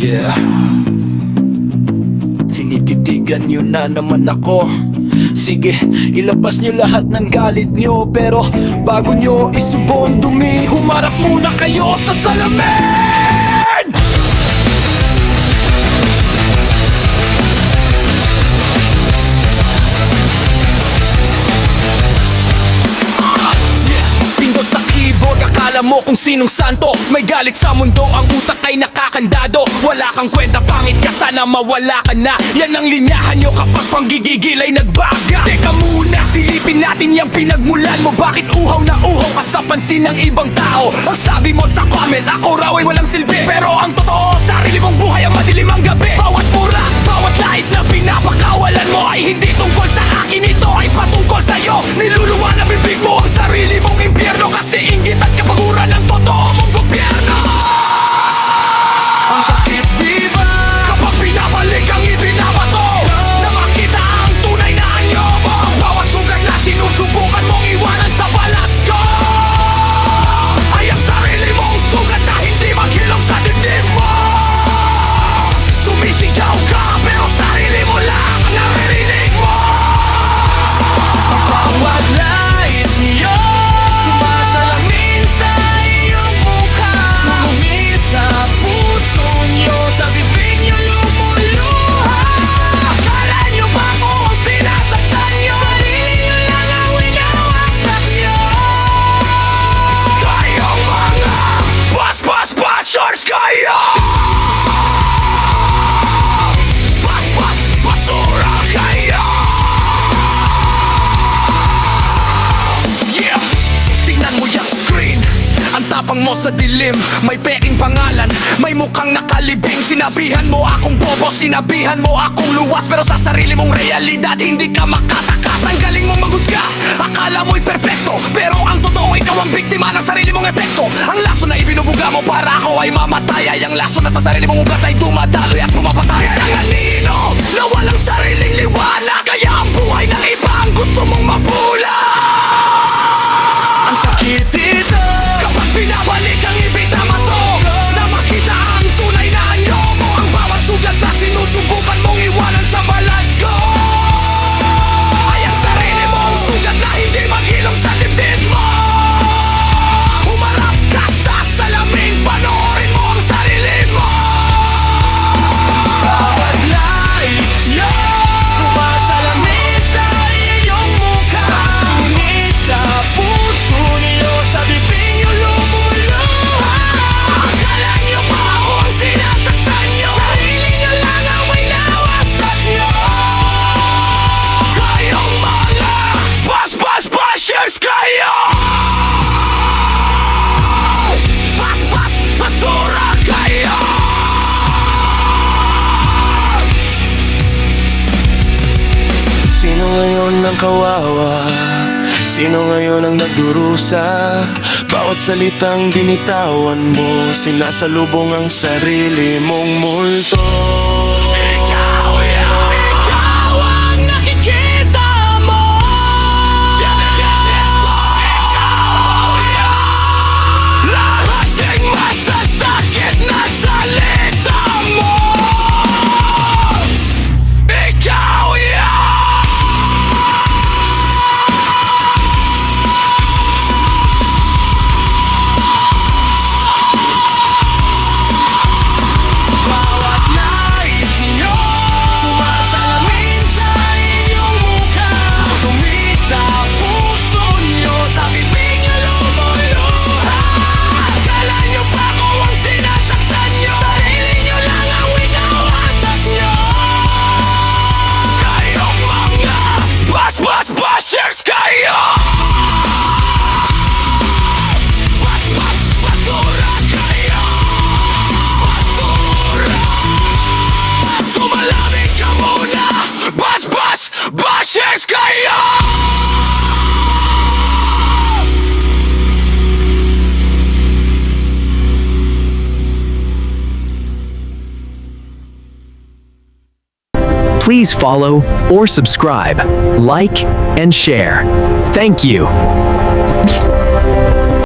Yeah. Tinititigan nyo na naman ako. Sige, ilabas nyo lahat ng galit nyo, pero bago nyo isubong dumi, humarap muna kayo sa salamin! Pindot sa keyboard, akala mo kung sinong santo. May galit sa mundo, ang utak ay nakakandado. Wala kang kwenta, pangit ka, sana mawala ka na. Yan ang linyahan nyo kapag panggigigil ay nagbaga. Teka muna, silipin natin yung pinagmulan mo. Bakit uhaw na uhaw ka sa pansin ng ibang tao? Ang sabi mo sa comment, ako raw ay walang silbi. Pero ang totoo, sarili mong buhay ang madilim ang gabi. Bawat mura, bawat lait na pinapakawalan mo ay hindi tungkol sa akin, ito ay patungkol sa'yo. Niluluwa na bibig mo ang sarili mong impyerno, kasi inggit at kapaguran ng totoo mong gobyerno. Ang sakit diba kapag pinabalik ang ibinabato, na makita ang tunay na anyo mo. Ang bawat sugat na sinusubukan mong iwanan sa balat ko ay ang sarili mong sugat na hindi maghilom sa dibdib mo. Sumisigaw ka pero sarili mo lang ang naririnig mo. Ang bawat lait niyo sumasalamin sa iyong mukha, lumumi sa puso nyo, sa bibig nyo lumuluha. Akala nyo ba kung sinasaktan nyo, sarili nyo lang ang winawasak nyo. Kayong mga bas-bas-bashers kayo! Basura kayo! Yeah! Tingnan mo yung screen, ang tapang mo sa dilim. May peking pangalan, may mukhang nakalibing. Sinabihan mo akong bobo, sinabihan mo akong luwas, pero sa sarili mong realidad hindi ka makatakas. Ang galing mong maghusga, akala mo'y perpekto, pero ang totoo ikaw ang biktima ng sarili mong epekto. Ang laso na ibinubuga mo para ako ay mamatay, ay ang laso na sa sarili mong ugat ay dumadaloy at pumapatay. Isang anino na walang sariling liwanag, kaya ang buhay ng iba ang gusto mong mapula. Ang sakit dito kapag pinabalik ang ibinamato, na makita ang tunay na anyo mo. Ang bawat sugat na sinusubukan mong iwanan sa balat ko ay ang sarili mong sugat na hindi maghilom sa dibdib mo. Humarap ka sa salamin, panoorin mo ang sarili mo. Bawat lait nyo sumasalamin sa iyong mukha, tuni sa puso niyo, sa bibig nyo lumuluha. Akala nyo ba ako ang sinasaktan nyo, sarili nyo lang ang winawasak nyo. Kayong mga bas-bas-bashers kayo! Basura kayo! Sino ngayon ang kawawa? Sino ngayon ang nagdurusa? Bawat salitang binitawan mo, sinasalubong ang sarili mong multo. Ikaw ang nakikita mo. Lahat ng masasakit na salita mo. Ikaw yan. Bawat lait niyo sumasalamin sa inyong mukha, dumi sa puso niyo, sa bibig niyo lumuluha. Akala niyo ba ako ang sinasaktan niyo, sarili niyo lang ang winawasak niyo. Kayong mga bas-bas-bashers kayo! Basura kayo! Basura! Sumalamig ka muna! Bas-bas-bashers kayo! Please follow or subscribe, like, and share. Thank you.